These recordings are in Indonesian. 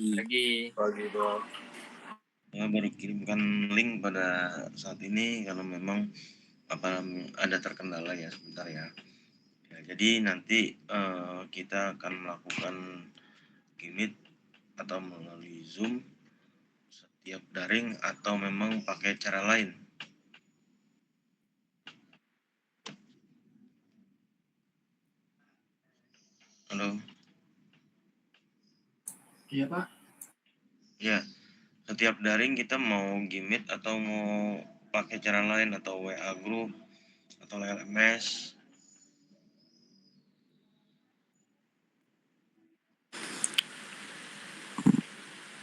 Pagi. Pagi Bang. Ya, baru kirimkan link pada saat ini kalau memang ada terkendala ya sebentar ya. Jadi nanti kita akan melakukan Meet atau melalui Zoom setiap daring atau memang pakai cara lain. Halo. Iya Pak. Ya, setiap daring kita mau Meet atau mau pakai cara lain atau WA group atau LMS.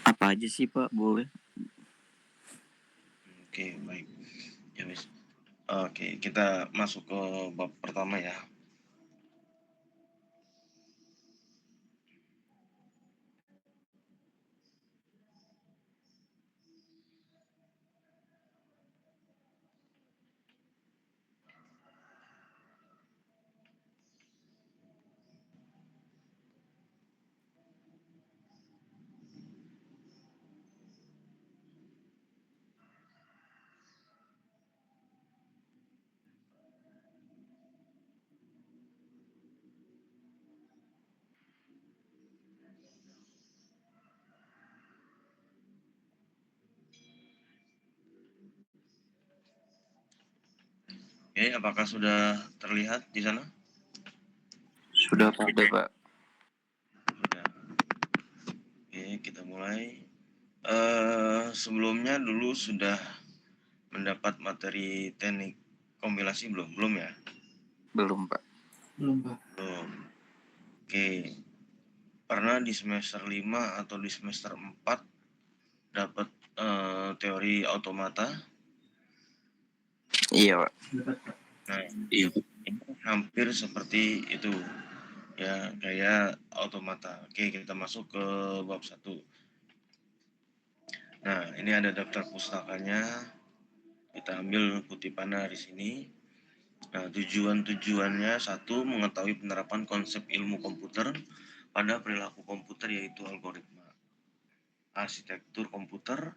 Apa aja sih Pak, boleh? Oke, baik. Ya wis. Oke, kita masuk ke bab pertama ya. Oke, apakah sudah terlihat di sana? Sudah Pak. Sudah. Oke, kita mulai. Sebelumnya dulu sudah mendapat materi teknik kompilasi belum? Belum ya? Belum Pak. Belum Pak. Belum. Oke. Pernah di semester 5 atau di semester 4 dapat teori automata? Iya Pak. Nah, ini hampir seperti itu. Ya, kayak automata. Oke, kita masuk ke bab 1. Nah, ini ada daftar pustakanya. Kita ambil kutipannya di sini. Nah, tujuannya satu, mengetahui penerapan konsep ilmu komputer pada perilaku komputer, yaitu algoritma, arsitektur komputer,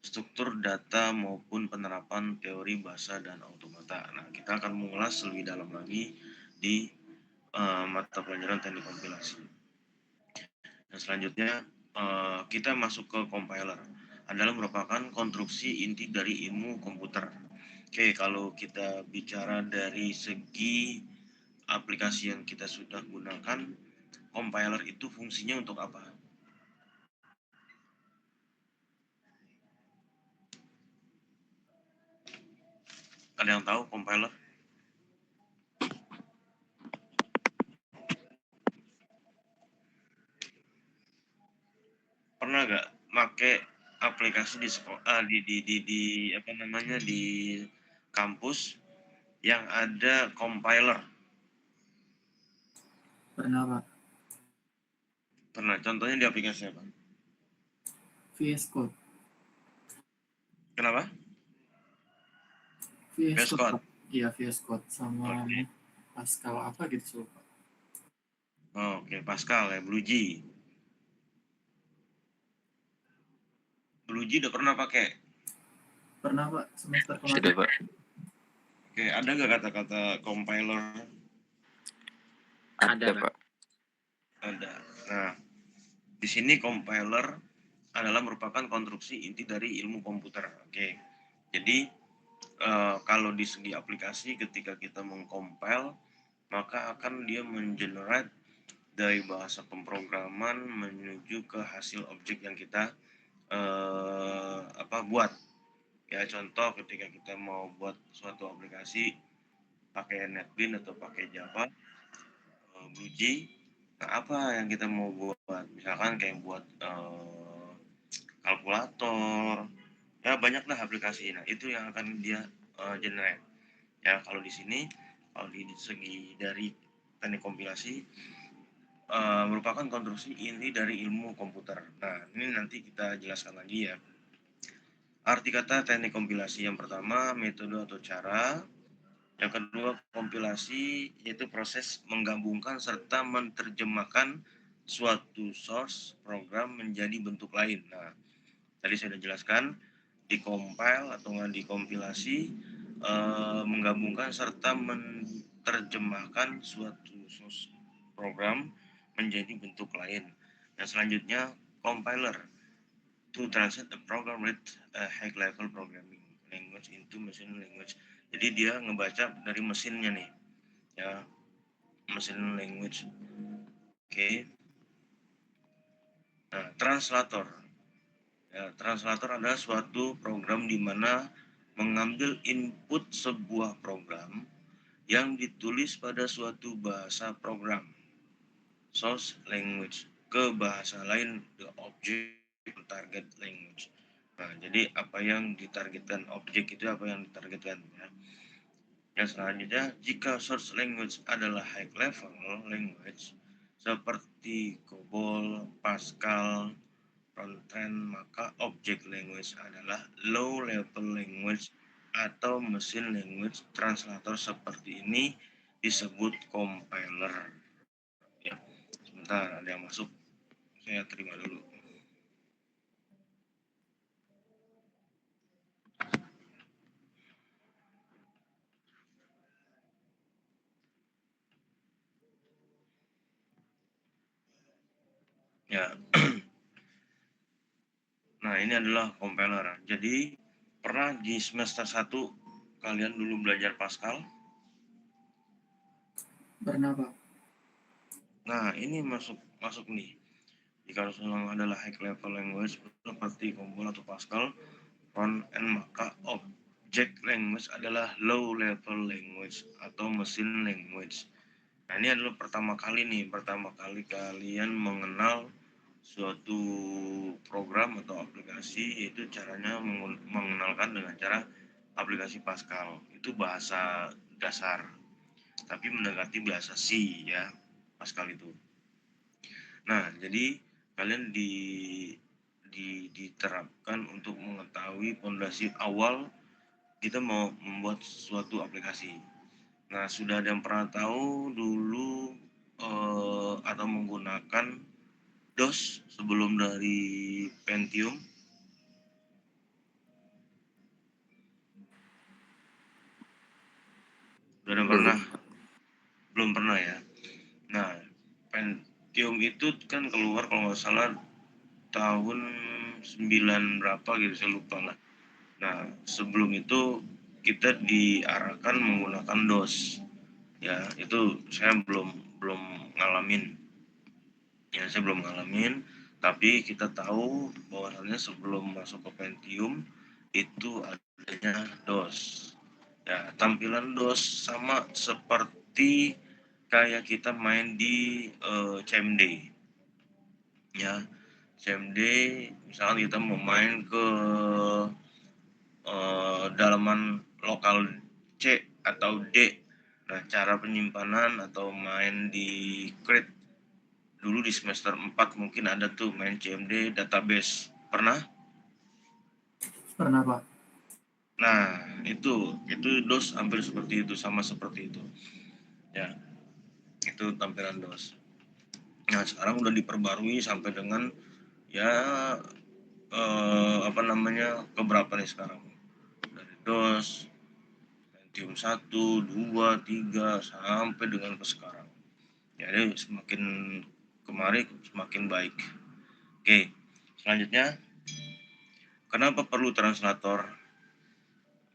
struktur data maupun penerapan teori bahasa dan automata. Nah, kita akan mengulas lebih dalam lagi di mata pelajaran teknik kompilasi. Dan selanjutnya kita masuk ke compiler. Adalah merupakan konstruksi inti dari ilmu komputer. Oke, kalau kita bicara dari segi aplikasi yang kita sudah gunakan, compiler itu fungsinya untuk apa? Ada yang tahu compiler? Pernah nggak pakai aplikasi di sekolah, di kampus yang ada compiler? Pernah Pak. Pernah. Contohnya di aplikasi apa? VS Code. Kenapa? VS Code Code. Pak. Iya VS Code sama Oke. Pascal apa gitu Pak. Oke, Pascal ya, BlueG. BlueG udah pernah pakai? Pernah Pak semester kemarin. Sudah Pak. Oke, ada nggak kata-kata compiler? Ada Pak. Ada. Nah, di sini compiler adalah merupakan konstruksi inti dari ilmu komputer. Oke, jadi kalau di segi aplikasi ketika kita mengcompile, maka akan dia mengenerate dari bahasa pemrograman menuju ke hasil objek yang kita buat. Ya, contoh ketika kita mau buat suatu aplikasi pakai NetBeans atau pakai Java, BlueG, nah apa yang kita mau buat? Misalkan kayak buat kalkulator, ya banyaklah aplikasi. Nah, itu yang akan dia generate. Ya, kalau di sini, kalau di segi dari teknik kompilasi, merupakan konstruksi inti dari ilmu komputer. Nah, ini nanti kita jelaskan lagi ya. Arti kata teknik kompilasi yang pertama, metode atau cara. Yang kedua, kompilasi, yaitu proses menggabungkan serta menerjemahkan suatu source program menjadi bentuk lain. Nah, tadi saya sudah jelaskan, dikompil atau dikompilasi, menggabungkan serta menerjemahkan suatu source program menjadi bentuk lain. Yang selanjutnya, compiler to translate the program with a high level programming language into machine language. Jadi dia ngebaca dari mesinnya nih, ya, mesin language. Oke. Nah, translator. Ya, translator adalah suatu program di mana mengambil input sebuah program yang ditulis pada suatu bahasa program, source language, ke bahasa lain, the object target language. Nah, jadi apa yang ditargetkan, objek itu apa yang ditargetkan, ya. Yang selanjutnya, jika source language adalah high level language seperti COBOL, Pascal, Fortran, maka object language adalah low level language atau mesin language. Translator seperti ini disebut compiler. Ya, sebentar ada yang masuk, saya terima dulu. Ya. Nah, ini adalah compiler. Jadi pernah di semester 1 kalian dulu belajar Pascal? Pernah, Pak. Nah, ini masuk nih. Jika Rasulullah adalah high level language seperti COBOL atau Pascal, front end, maka object language adalah low level language atau mesin language. Nah, ini adalah pertama kali kalian mengenal suatu program atau aplikasi, yaitu caranya mengenalkan dengan cara aplikasi Pascal. Itu bahasa dasar, tapi mendekati bahasa C, ya, Pascal itu. Nah, jadi kalian diterapkan untuk mengetahui fondasi awal kita mau membuat suatu aplikasi. Nah, sudah ada yang pernah tahu dulu atau menggunakan DOS sebelum dari Pentium? Sudah ada yang pernah? Belum pernah, ya. Nah, Pentium itu kan keluar kalau nggak salah tahun 9 berapa gitu, saya lupa lah. Nah, sebelum itu kita diarahkan menggunakan DOS. Ya, itu saya belum ngalamin. Ya, saya belum ngalamin, tapi kita tahu bahwasannya sebelum masuk ke Pentium itu adanya DOS. Ya, tampilan DOS sama seperti kayak kita main di CMD. Ya, CMD misalnya kita mau main ke dalaman lokal C atau D. Nah, cara penyimpanan atau main di crate dulu di semester 4 mungkin ada tuh main CMD database. Pernah? Pernah, Pak. Nah, itu DOS hampir seperti itu, sama seperti itu. Ya, itu tampilan DOS. Nah, sekarang udah diperbarui sampai dengan ya keberapa nih sekarang? Dari DOS Pentium 1, 2, 3 sampai dengan ke sekarang. Jadi semakin kemari semakin baik. Oke, selanjutnya kenapa perlu translator?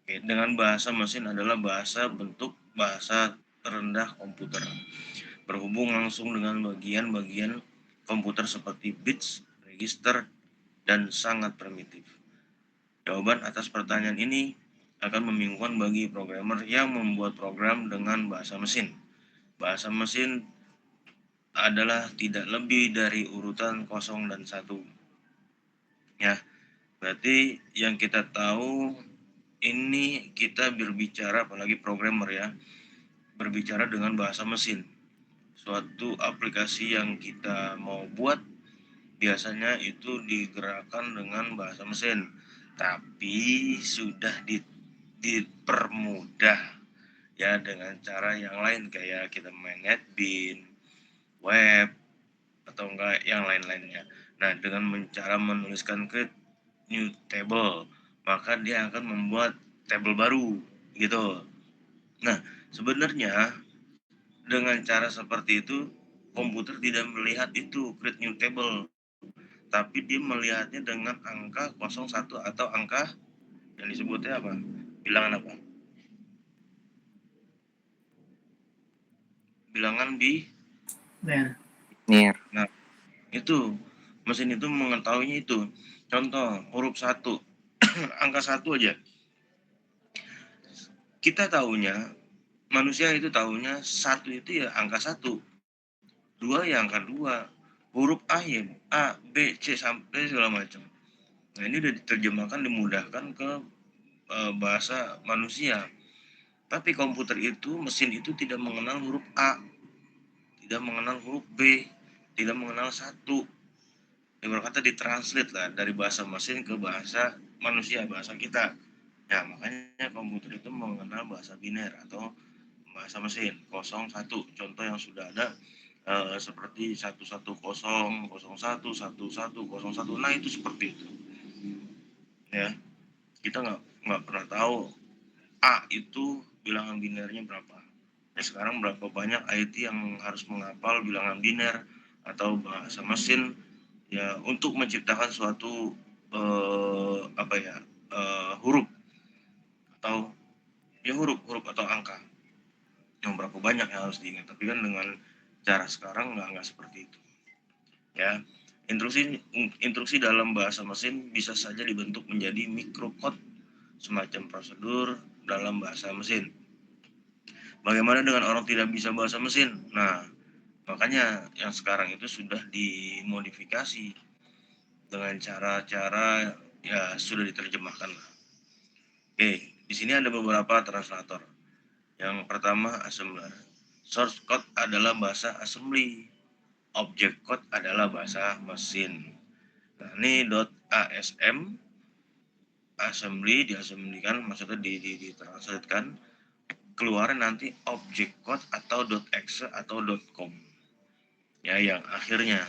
Oke, dengan bahasa mesin adalah bahasa bentuk bahasa terendah komputer. Berhubung langsung dengan bagian-bagian komputer seperti bits, register, dan sangat primitif. Jawaban atas pertanyaan ini akan membingungkan bagi programmer yang membuat program dengan bahasa mesin. Bahasa mesin adalah tidak lebih dari urutan 0 dan 1. Ya, berarti yang kita tahu ini kita berbicara, apalagi programmer ya, berbicara dengan bahasa mesin. Suatu aplikasi yang kita mau buat biasanya itu digerakkan dengan bahasa mesin, tapi sudah dipermudah ya dengan cara yang lain kayak kita main NetBeans, web, atau enggak yang lain-lainnya. Nah, dengan cara menuliskan create new table, maka dia akan membuat table baru gitu. Nah, sebenarnya dengan cara seperti itu komputer tidak melihat itu create new table, tapi dia melihatnya dengan angka 01 atau angka yang disebutnya apa? Bilangan apa? Bilangan Benar. Nir. Nah, itu mesin itu mengetahuinya itu. Contoh huruf 1, angka 1 aja. Kita tahunya, manusia itu tahunya 1 itu ya angka 1, 2 ya angka 2, huruf A ya A, B, C sampai segala macam. Nah, ini udah diterjemahkan, dimudahkan ke bahasa manusia. Tapi komputer itu, mesin itu tidak mengenal huruf A, tidak mengenal huruf B, tidak mengenal 1. Ibarat kata ditranslate lah dari bahasa mesin ke bahasa manusia, bahasa kita. Ya, makanya komputer itu mengenal bahasa biner atau bahasa mesin 01. Contoh yang sudah ada seperti 110, 01, 1101. Nah, itu seperti itu. Ya, kita nggak pernah tahu A itu bilangan binernya berapa. Ya, sekarang berapa banyak IT yang harus menghafal bilangan biner atau bahasa mesin ya untuk menciptakan suatu huruf atau ya huruf atau angka yang berapa banyak yang harus diingat. Tapi kan dengan cara sekarang nggak seperti itu ya. Instruksi dalam bahasa mesin bisa saja dibentuk menjadi microcode, semacam prosedur dalam bahasa mesin. Bagaimana dengan orang tidak bisa bahasa mesin? Nah, makanya yang sekarang itu sudah dimodifikasi dengan cara-cara ya sudah diterjemahkan lah. Oke, di sini ada beberapa translator. Yang pertama assembler. Source code adalah bahasa assembly. Object code adalah bahasa mesin. Nah, ini .asm assembly diassemblykan, maksudnya ditranslatekan, keluarin nanti object code atau .exe atau .com. Ya, yang akhirnya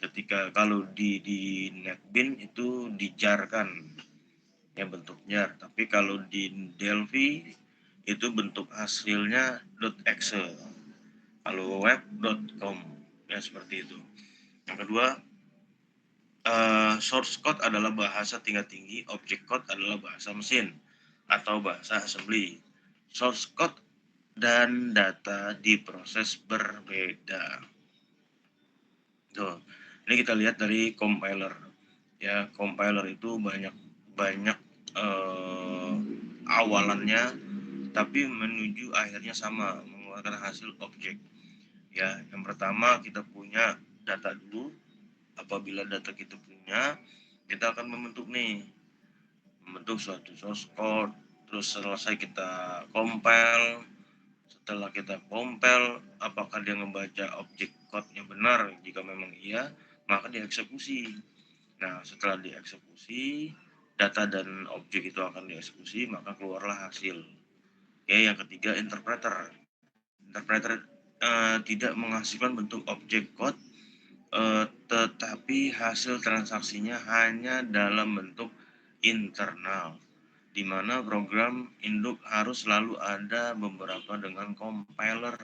ketika kalau di NetBeans itu dijarkan ya bentuk jar, tapi kalau di Delphi itu bentuk hasilnya .exe, kalau web.com ya seperti itu. Yang kedua, source code adalah bahasa tingkat tinggi, object code adalah bahasa mesin atau bahasa assembly. Source code dan data diproses berbeda. Tuh, ini kita lihat dari compiler. Ya, compiler itu banyak awalannya, tapi menuju akhirnya sama, mengeluarkan hasil objek. Ya, yang pertama kita punya data dulu. Apabila data kita punya, kita akan membentuk suatu source code. Terus selesai kita compile. Setelah kita compile, apakah dia membaca objek code-nya benar? Jika memang iya, maka dieksekusi. Nah, setelah dieksekusi, data dan objek itu akan dieksekusi, maka keluarlah hasil. Oke, yang ketiga interpreter. Interpreter tidak menghasilkan bentuk objek code, tetapi hasil transaksinya hanya dalam bentuk internal, di mana program induk harus selalu ada beberapa dengan compiler.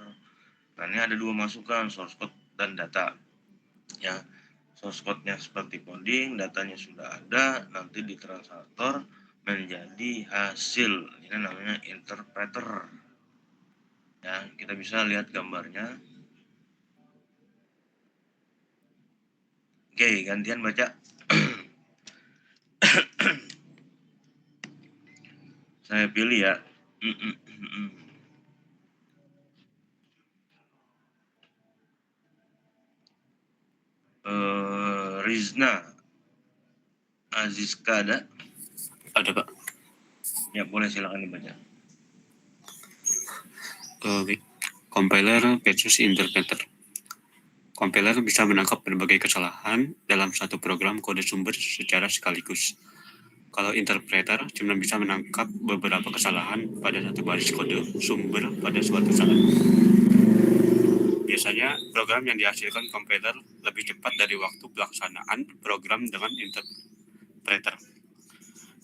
Nah, ini ada dua masukan, source code dan data. Ya, source code-nya seperti coding, datanya sudah ada, nanti di translator menjadi hasil. Ini namanya interpreter. Ya, kita bisa lihat gambarnya. Oke, gantian baca. Saya pilih ya. Rizna Azizka ada? Ada, Pak. Ya, boleh silakan dibaca. Compiler versus interpreter. Compiler bisa menangkap berbagai kesalahan dalam satu program kode sumber secara sekaligus. Kalau interpreter cuma bisa menangkap beberapa kesalahan pada satu baris kode sumber pada suatu saat. Biasanya program yang dihasilkan kompiler lebih cepat dari waktu pelaksanaan program dengan interpreter.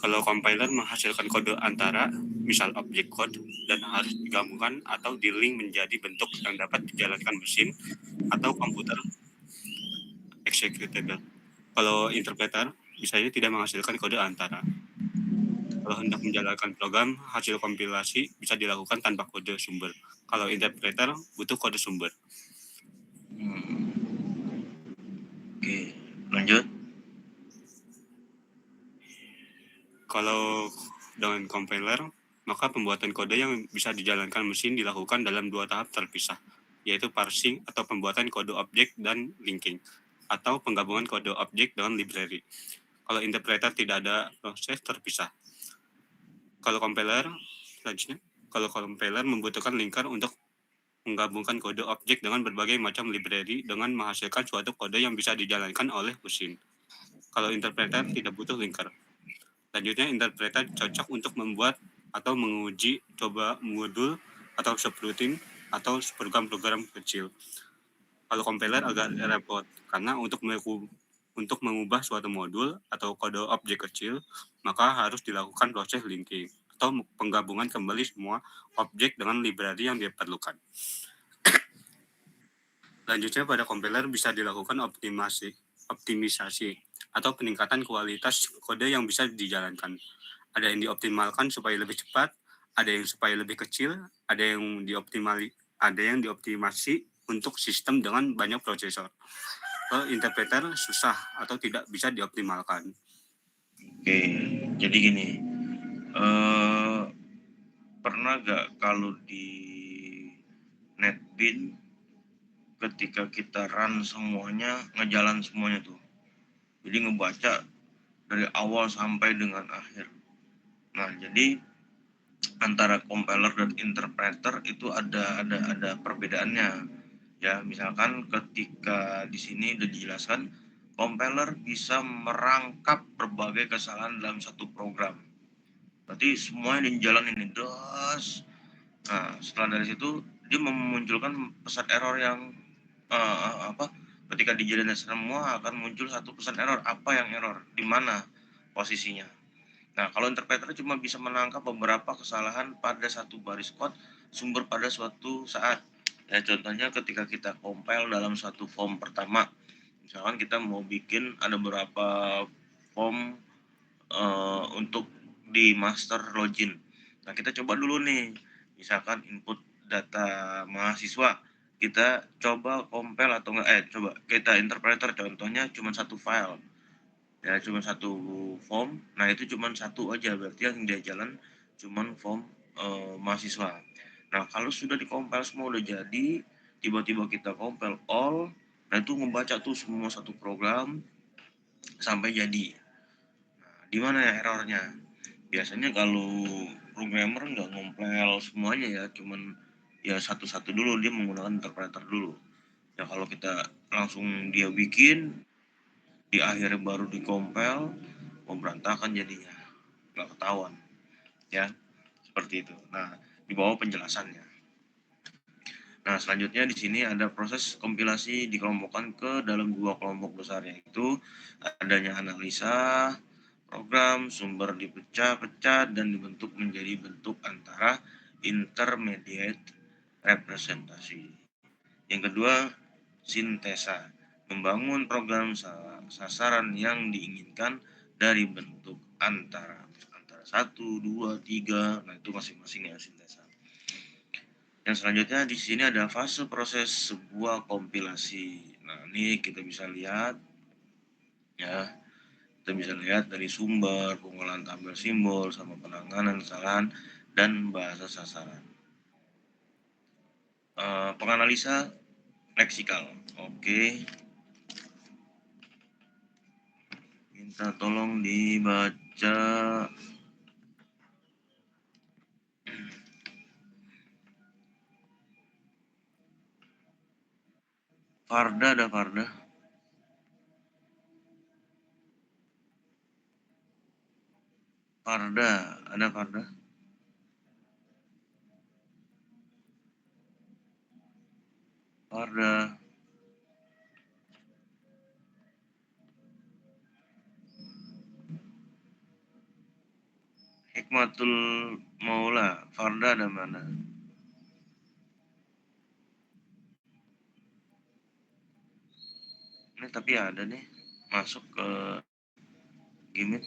Kalau compiler menghasilkan kode antara, misal objek code, dan harus digabungkan atau di-link menjadi bentuk yang dapat dijalankan mesin atau komputer executable. Kalau interpreter, misalnya tidak menghasilkan kode antara. Kalau hendak menjalankan program, hasil kompilasi bisa dilakukan tanpa kode sumber. Kalau interpreter, butuh kode sumber. Oke, lanjut. Kalau dengan compiler, maka pembuatan kode yang bisa dijalankan mesin dilakukan dalam 2 tahap terpisah, yaitu parsing atau pembuatan kode objek dan linking, atau penggabungan kode objek dengan library. Kalau interpreter tidak ada proses terpisah. Kalau compiler, selanjutnya, kalau compiler membutuhkan linker untuk menggabungkan kode objek dengan berbagai macam library dengan menghasilkan suatu kode yang bisa dijalankan oleh mesin. Kalau interpreter tidak butuh linker. Selanjutnya, interpreter cocok untuk membuat atau menguji coba modul atau subroutine atau program-program kecil. Kalau compiler agak repot karena untuk mengubah suatu modul atau kode objek kecil, maka harus dilakukan proses linking atau penggabungan kembali semua objek dengan library yang diperlukan. Selanjutnya, pada compiler bisa dilakukan optimisasi atau peningkatan kualitas kode yang bisa dijalankan. Ada yang dioptimalkan supaya lebih cepat, ada yang supaya lebih kecil, ada yang dioptimasi untuk sistem dengan banyak prosesor. Interpreter susah atau tidak bisa dioptimalkan. Oke, jadi gini, pernah gak kalau di NetBeans ketika kita run semuanya, ngejalan semuanya tuh, jadi ngebaca dari awal sampai dengan akhir. Nah, jadi antara compiler dan interpreter itu ada perbedaannya. Ya, misalkan ketika di sini udah dijelaskan, compiler bisa merangkap berbagai kesalahan dalam satu program. Berarti semuanya dijalanin ini terus. Nah, setelah dari situ dia memunculkan pesan error yang ketika dijalanin semua akan muncul satu pesan error. Apa yang error? Di mana posisinya? Nah, kalau interpreter cuma bisa menangkap beberapa kesalahan pada satu baris code sumber pada suatu saat. Ya, contohnya ketika kita compile dalam satu form pertama, misalkan kita mau bikin ada beberapa form untuk di master login. Nah, kita coba dulu nih, misalkan input data mahasiswa, kita coba compile atau coba kita interpreter contohnya cuma satu file. Ya, cuma satu form. Nah, itu cuma satu aja, berarti yang dia jalan cuma form mahasiswa. Nah, kalau sudah di-compile semua udah jadi, tiba-tiba kita compile all, nah itu ngebaca tuh semua satu program sampai jadi. Nah, di mana ya errornya? Biasanya kalau programmer nggak compile semuanya ya, cuman ya satu-satu dulu, dia menggunakan interpreter dulu. Ya, kalau kita langsung dia bikin, di akhirnya baru di-compile, berantakan jadinya, nggak ketahuan. Ya, seperti itu. Nah, di bawah penjelasannya. Nah, selanjutnya di sini ada proses kompilasi dikelompokkan ke dalam 2 kelompok besar, yaitu adanya analisa program, sumber dipecah-pecah dan dibentuk menjadi bentuk antara intermediate representasi. Yang kedua, sintesa, membangun program sasaran yang diinginkan dari bentuk antara 1, 2, 3, nah itu masing-masing ya sintesa. Yang selanjutnya di sini ada fase proses sebuah kompilasi. Nah, ini kita bisa lihat ya. Kita bisa lihat dari sumber, pengolahan tabel simbol, sama penanganan kesalahan dan bahasa sasaran. Penganalisa leksikal. Oke. Minta tolong dibaca. Farda ada Farda. Farda, ada Farda. Farda. Hikmatul Maula, Farda ada mana? Ini tapi ada nih, masuk ke Gimit.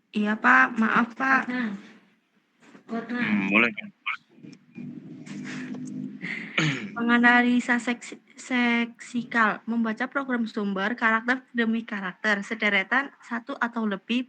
Iya Pak, maaf Pak. Boleh. Menganalisa seksikal, membaca program sumber karakter demi karakter, sederetan satu atau lebih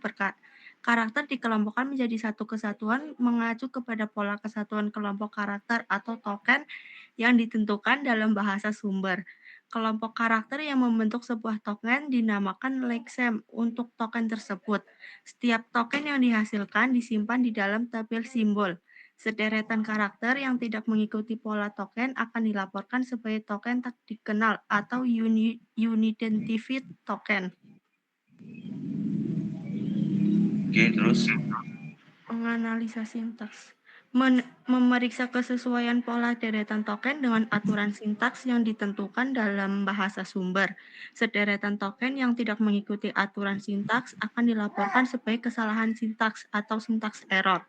karakter dikelompokkan menjadi satu kesatuan mengacu kepada pola kesatuan kelompok karakter atau token yang ditentukan dalam bahasa sumber. Kelompok karakter yang membentuk sebuah token dinamakan lexem untuk token tersebut. Setiap token yang dihasilkan disimpan di dalam tabel simbol. Sederetan karakter yang tidak mengikuti pola token akan dilaporkan sebagai token tak dikenal atau unidentified token. Oke, terus? Menganalisa sintaks. Memeriksa kesesuaian pola deretan token dengan aturan sintaks yang ditentukan dalam bahasa sumber. Sederetan token yang tidak mengikuti aturan sintaks akan dilaporkan sebagai kesalahan sintaks atau sintaks error.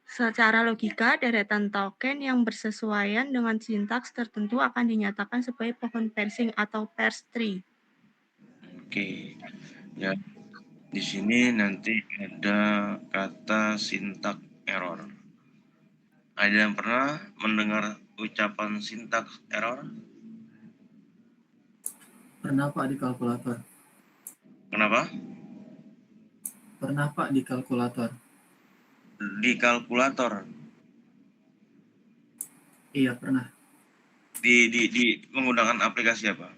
Secara logika, deretan token yang bersesuaian dengan sintaks tertentu akan dinyatakan sebagai pohon parsing atau parse tree. Oke. Ya. Di sini nanti ada kata sintak error. Ada yang pernah mendengar ucapan sintaks error? Pernah Pak di kalkulator. Kenapa? Pernah Pak di kalkulator. Di kalkulator. Iya pernah. Di menggunakan aplikasi apa?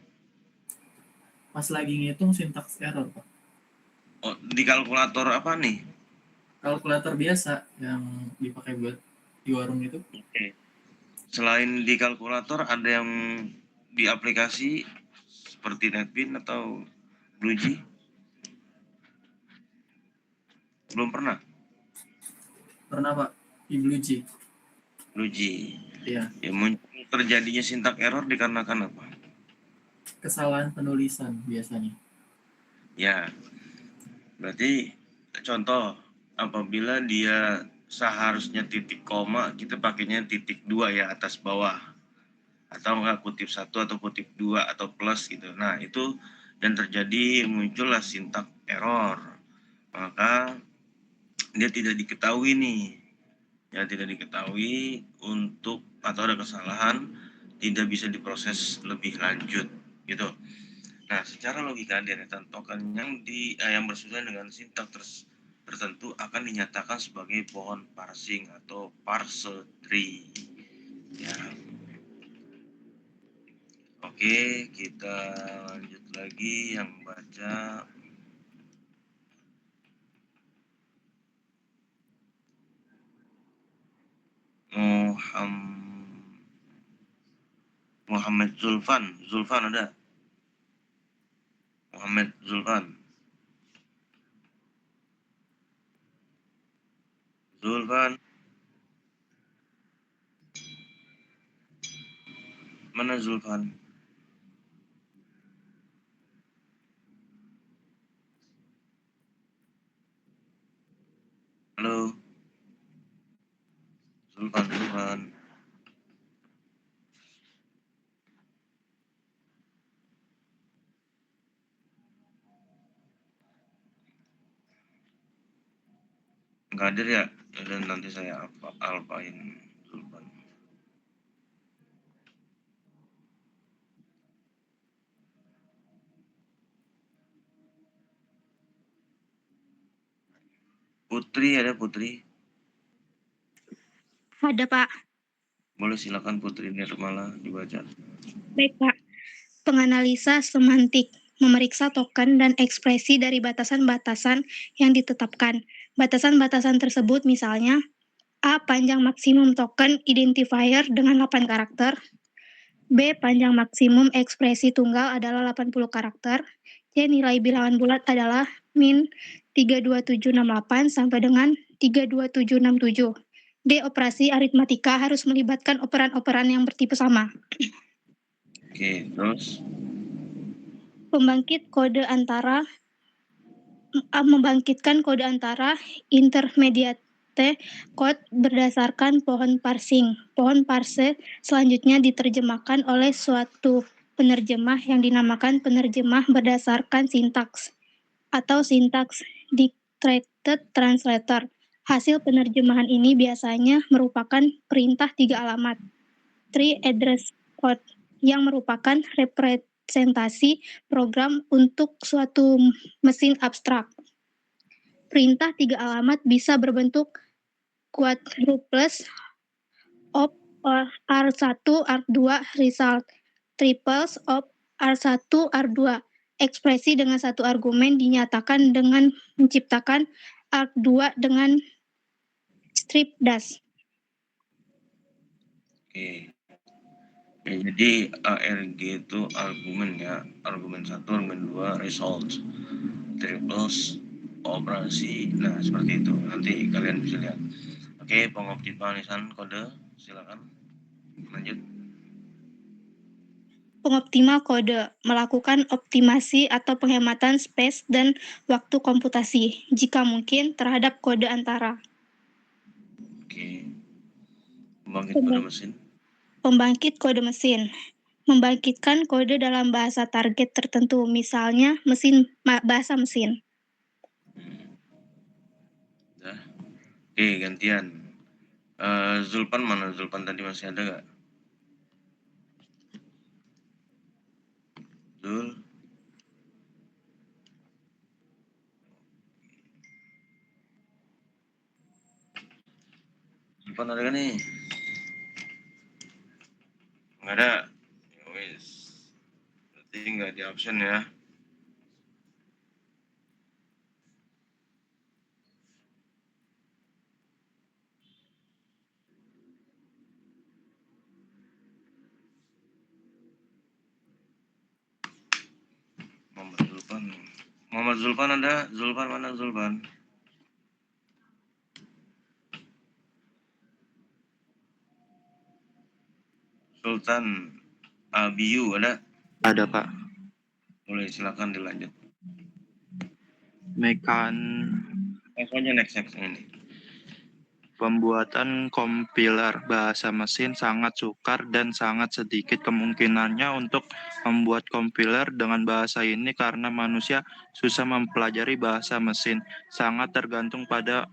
Pas lagi ngitung sintaks error Pak. Oh, di kalkulator apa nih? Kalkulator biasa yang dipakai buat di warung itu. Oke. Selain di kalkulator ada yang di aplikasi seperti Netbin atau Blueji? Belum pernah? Pernah Pak di Blueji. Blueji. Iya. Ya, muncul terjadinya sintak error dikarenakan apa? Kesalahan penulisan biasanya. Ya, berarti contoh apabila dia seharusnya titik koma, kita pakainya titik 2 ya, atas bawah. Atau enggak kutip 1 atau kutip 2 atau plus gitu. Nah, itu yang terjadi muncullah sintak error. Maka dia tidak diketahui nih. Ya, tidak diketahui untuk atau ada kesalahan tidak bisa diproses lebih lanjut gitu. Nah, secara logika deretan token yang bersesuaian dengan sintaks tertentu akan dinyatakan sebagai pohon parsing atau parse tree. Ya. Oke, kita lanjut lagi yang baca. Muhammad Zulfan ada? Muhammad Zulfan. Mana Zulfan? Halo. Zulfan. Nggak hadir ya? Dan nanti saya alpain Zulfan. Putri ada Putri? Ada Pak. Boleh silakan Putri Nirmala dibaca. Baik Pak. Penganalisa semantik, memeriksa token dan ekspresi dari batasan-batasan yang ditetapkan. Batasan-batasan tersebut misalnya A. Panjang maksimum token identifier dengan 8 karakter. B. Panjang maksimum ekspresi tunggal adalah 80 karakter. C. Nilai bilangan bulat adalah min 32768 sampai dengan 32767. D. Operasi aritmatika harus melibatkan operan-operan yang bertipe sama. Oke, terus Membangkitkan kode antara intermediate code berdasarkan pohon parsing. Pohon parse selanjutnya diterjemahkan oleh suatu penerjemah yang dinamakan penerjemah berdasarkan sintaks atau sintaks dictated translator. Hasil penerjemahan ini biasanya merupakan perintah 3 alamat, 3 address code, yang merupakan representasi program untuk suatu mesin abstrak. Perintah 3 alamat bisa berbentuk quadruples of R1, R2 result, triples of R1, R2. Ekspresi dengan satu argumen dinyatakan dengan menciptakan arg2 dengan strip dash. oke. Ya, jadi ARG itu argumen ya, argumen 1, argumen 2, result, triples, operasi. Nah, seperti itu. Nanti kalian bisa lihat. Oke, pengoptimalisan kode, silakan. Lanjut. Pengoptimal kode melakukan optimasi atau penghematan space dan waktu komputasi, jika mungkin, terhadap kode antara. Oke. Pembangkit kode mesin. Pembangkit kode mesin membangkitkan kode dalam bahasa target tertentu, misalnya bahasa mesin. Nah. Oke, gantian. Zulpan mana? Zulpan tadi masih ada nggak? Zul? Zulpan ada kan nih? Nggak ada? Ya wis. Berarti nggak di absen ya. Muhammad Zulpan ada? Zulpan mana Zulpan? Sultan Abiyu ada? Ada Pak. Boleh, silakan dilanjut. Pokoknya next ini. pembuatan kompiler bahasa mesin sangat sukar dan sangat sedikit kemungkinannya untuk membuat kompiler dengan bahasa ini karena manusia susah mempelajari bahasa mesin. Sangat tergantung pada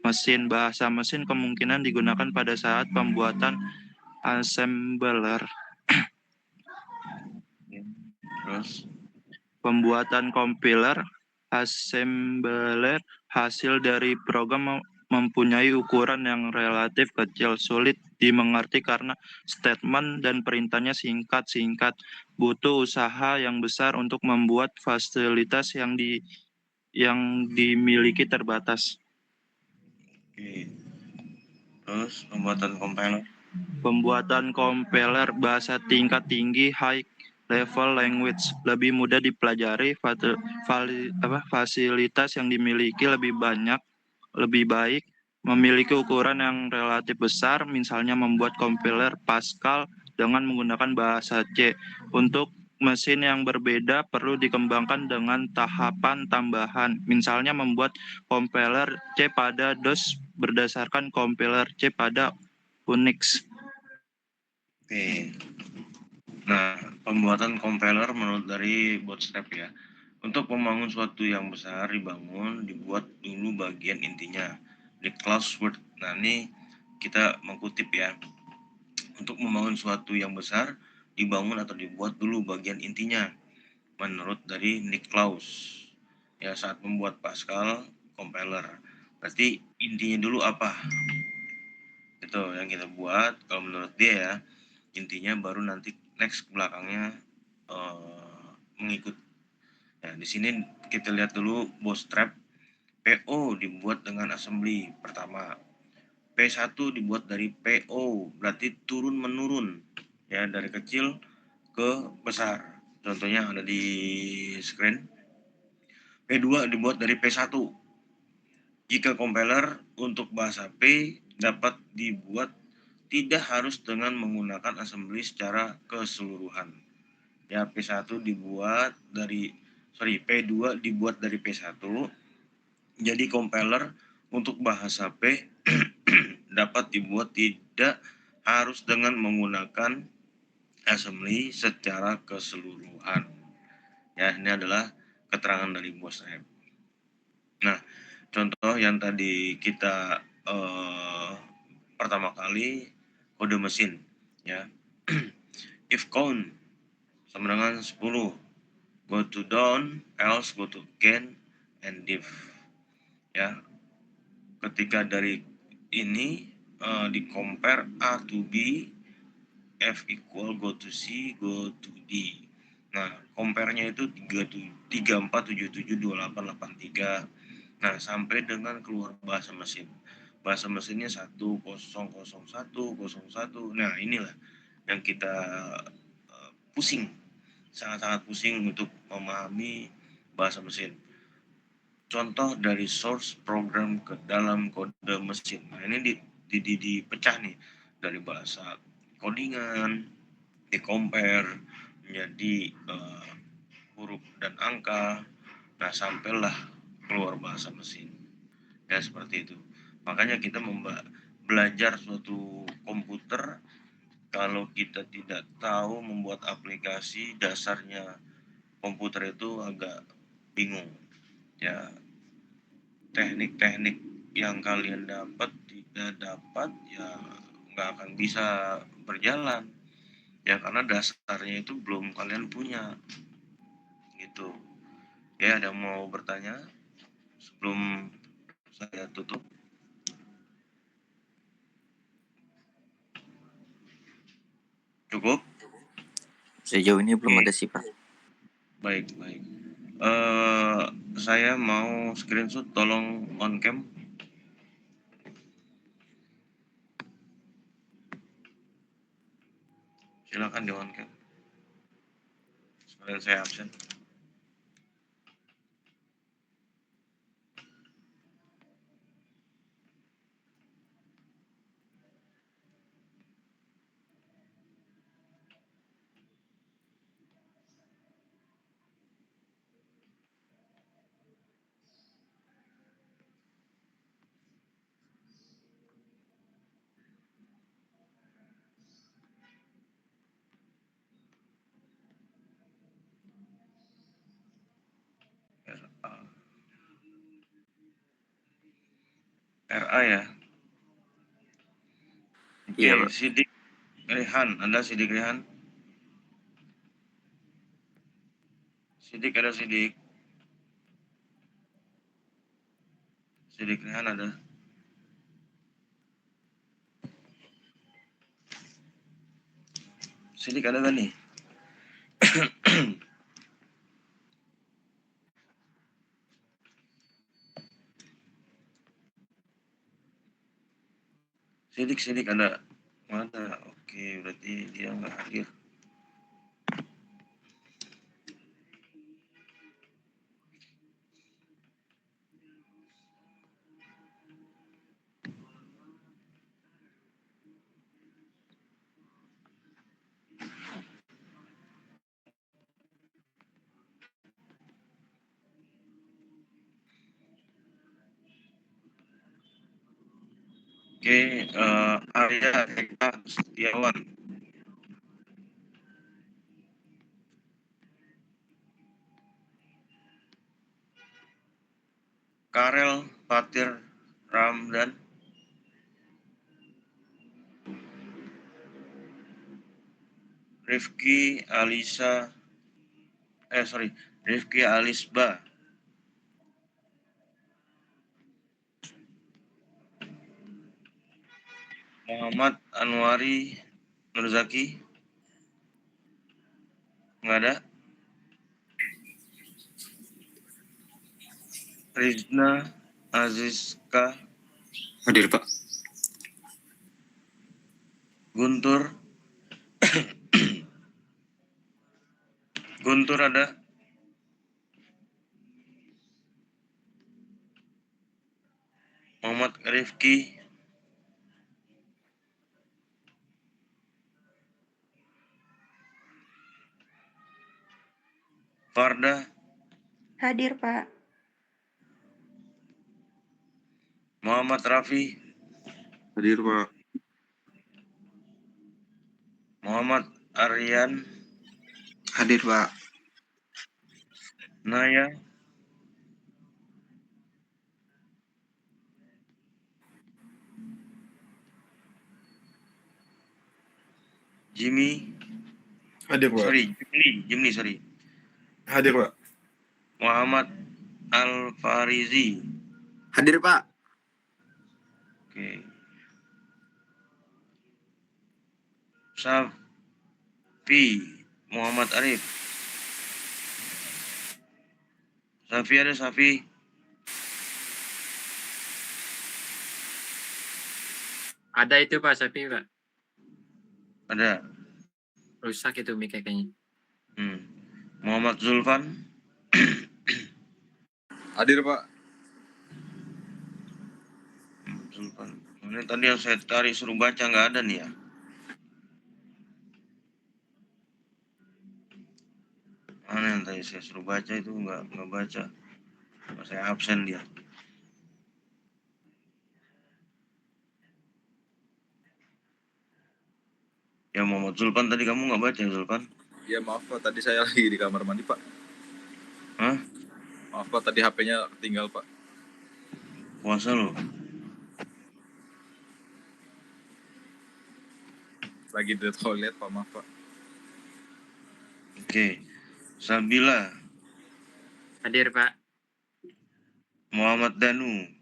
mesin. Bahasa mesin kemungkinan digunakan pada saat pembuatan assembler. Terus? Pembuatan kompiler assembler hasil dari program mempunyai ukuran yang relatif kecil, sulit dimengerti karena statement dan perintahnya singkat-singkat. Butuh usaha yang besar untuk membuat fasilitas yang dimiliki terbatas. Oke. Terus pembuatan kompiler? Pembuatan kompiler bahasa tingkat tinggi high level language lebih mudah dipelajari, fasilitas yang dimiliki lebih banyak, lebih baik, memiliki ukuran yang relatif besar, misalnya membuat kompiler Pascal dengan menggunakan bahasa C. Untuk mesin yang berbeda perlu dikembangkan dengan tahapan tambahan, misalnya membuat kompiler C pada DOS berdasarkan kompiler C pada Unix. Oke. Nah, pembuatan kompiler menurut dari Bootstrap ya. Untuk membangun suatu yang besar dibuat dulu bagian intinya. Di Clausewitz. Nah, ini kita mengutip ya. Untuk membangun suatu yang besar dibangun atau dibuat dulu bagian intinya. Menurut dari Nick Klaus. Ya, saat membuat Pascal compiler. Berarti intinya dulu apa? Itu yang kita buat kalau menurut dia ya. Intinya baru nanti next belakangnya mengikut. Nah, di sini kita lihat dulu Bootstrap. PO dibuat dengan assembly pertama. P1 dibuat dari PO, berarti turun menurun ya, dari kecil ke besar. Contohnya ada di screen. P2 dibuat dari P1. Jika compiler untuk bahasa P dapat dibuat tidak harus dengan menggunakan assembly secara keseluruhan. Ya, P2 dibuat dari P1. Jadi compiler untuk bahasa P dapat dibuat tidak harus dengan menggunakan assembly secara keseluruhan. Ya, ini adalah keterangan dari Bootstrap. Nah, contoh yang tadi kita pertama kali kode mesin, ya. If count sama dengan 10, go to down, else go to gain, and diff. Ya, ketika dari ini di compare A to B, F equal go to C, go to D. Nah, compare-nya itu 34772883. Nah, sampai dengan keluar bahasa mesin. Bahasa mesinnya 100101. Nah, inilah yang kita pusing. Sangat-sangat pusing untuk memahami bahasa mesin. Contoh dari source program ke dalam kode mesin. Nah, ini dipecah nih dari bahasa codingan, di compare menjadi huruf dan angka. Nah, sampailah keluar bahasa mesin. Ya, seperti itu. Makanya kita belajar suatu komputer, kalau kita tidak tahu membuat aplikasi dasarnya komputer itu agak bingung. Ya, teknik-teknik yang kalian tidak dapat, ya nggak akan bisa berjalan. Ya, karena dasarnya itu belum kalian punya. Gitu. Ya, ada mau bertanya sebelum saya tutup? Cukup? Sejauh ini belum ada sih, Pak. Baik. Saya mau screenshot, tolong on cam. Silakan di on cam. Sekalian saya absen. RA ya. Oke, Iya, Pak. Sidik Rehan, Anda Sidik Rehan? Sidik ada Sidik. Sidik Rehan ada. Sidik ada kan nih? Sidik ada. Mana? Oke, berarti dia nggak hadir. Oke, Arya Eka Setiawan. Karel Fatir Ramdan. Rifki Alisba. Muhammad Anwari Nurzaki. Nggak ada. Rizna Azizka. Hadir, Pak. Guntur. Guntur ada. Muhammad Rifki, Farda, Hadir, Pak. Muhammad Rafi, Hadir, Pak. Muhammad Aryan, Hadir, Pak. Naya, Jimmy, Hadir, Pak. Jimny, sorry. Hadir, Pak. Muhammad Al-Farizi. Hadir, Pak. Oke. Safi Muhammad Arif. Safi ada Safi. Ada itu Pak Safi Pak. Ada. Rusak itu mic kayaknya. Muhammad Zulfan. Hadir, Pak. Zulfan. Ini tadi yang saya tarik suruh baca nggak ada nih ya. Mana yang tadi saya suruh baca itu nggak baca. Saya absen dia. Ya Muhammad Zulfan tadi kamu nggak baca Zulfan? Ya maaf Pak, tadi saya lagi di kamar mandi Pak. Hah? Maaf Pak, tadi HP-nya tinggal Pak. Puasa lo? Lagi di toilet Pak, maaf Pak. Oke. Sabila. Hadir Pak. Muhammad Danu.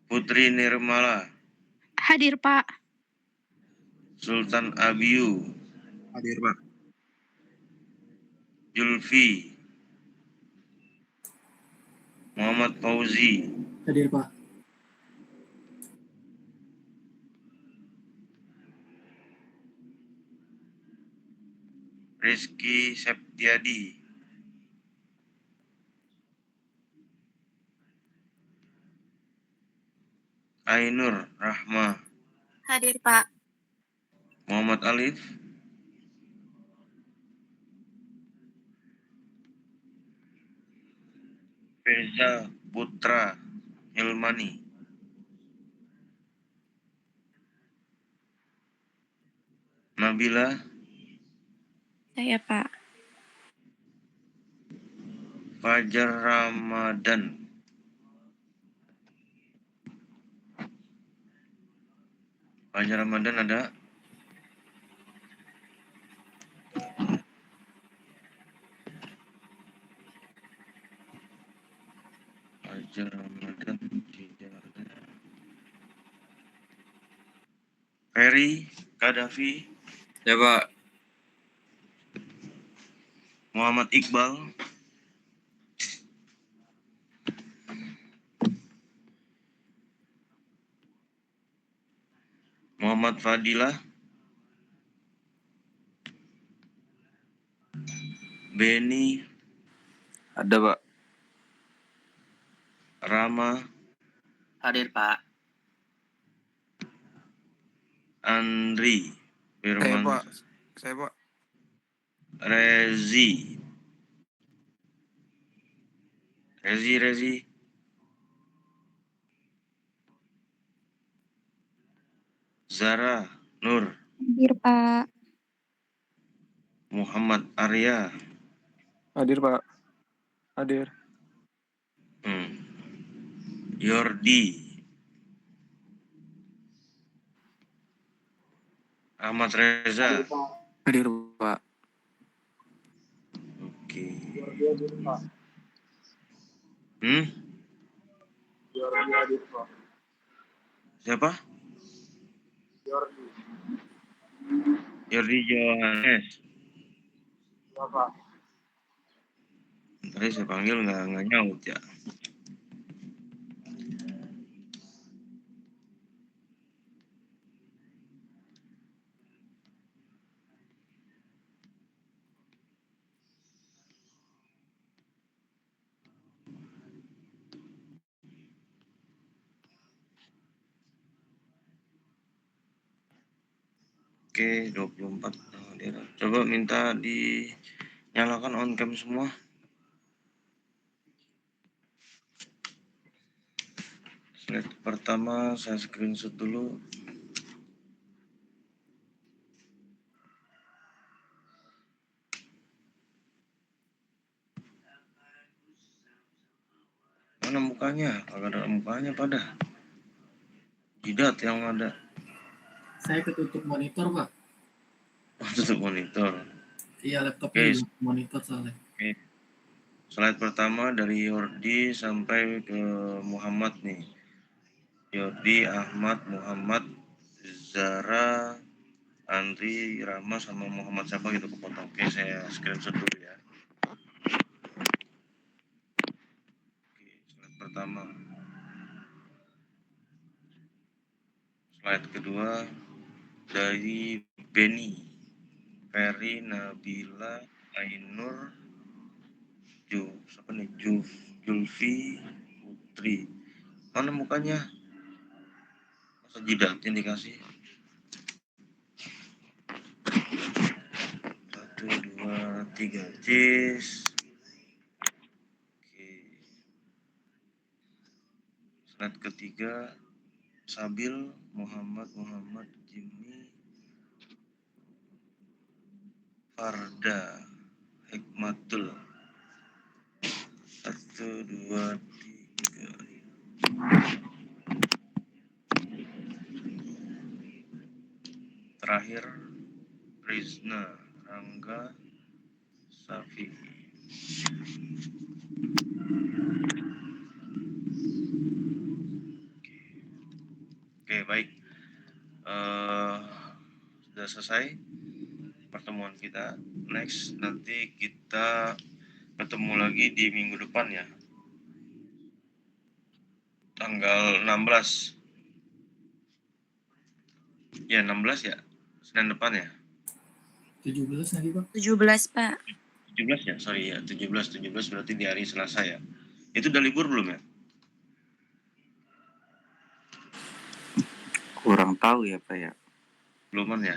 Putri Nirmala. Hadir, Pak. Sultan Abiyu. Hadir Pak. Julfi. Muhammad Fauzi. Hadir, Pak. Rizky Septiadi. Ainur Rahma. Hadir, Pak. Muhammad Alif. Firza Putra Hilmani. Nabila. Saya, Pak. Fajar Ramadan. Fajar Ramadan ada. Fajar Ramadan tidak ada. Ferry Kadafi. Ya Pak. Muhammad Iqbal. Muhammad Fadilah. Beni. Ada Pak. Rama. Hadir Pak. Andri Firman. Saya Pak. Rezi. Zara Nur. Hadir, Pak. Muhammad Arya. Hadir Pak. Hadir. Yordi. Ahmad Reza. Hadir Pak. Oke. Siapa? Yordi Johannes. Tadi saya panggil nggak nyaut ya. Oke, 24 hadir. Coba minta dinyalakan on cam semua. Slide pertama saya screenshot dulu. Mana mukanya? Kagak ada mukanya pada. Jidat yang ada. Saya ketutup monitor, Pak. Tutup monitor. Iya, laptopnya Oke. juga monitor soalnya. Oke. Slide pertama dari Yordi sampai ke Muhammad nih. Yordi, Ahmad, Muhammad, Zara, Andri, Rama, sama Muhammad siapa gitu kepotong. Oke, saya screenshot dulu ya. Oke, slide pertama. Slide kedua dari Benny, Ferry, Nabila, Ainur, Julfi, Putri. Mana mukanya? Masa jidatnya dikasih? 1, 2, 3, Jis. Oke. Slide ketiga, Sabil, Muhammad, Jimmy, Farda, Hikmatul. 1, 2, 3. Terakhir, Rizna, Rangga, Safi. Oke, baik. Sudah selesai pertemuan kita. Next, nanti kita ketemu lagi di minggu depan ya. Tanggal 16. Ya, 16 ya. Senin depan ya. 17 nanti, Pak. 17, Pak. 17 ya, sorry ya. 17 berarti di hari Selasa ya. Itu udah libur belum ya? Kurang tahu ya Pak ya. Beluman ya.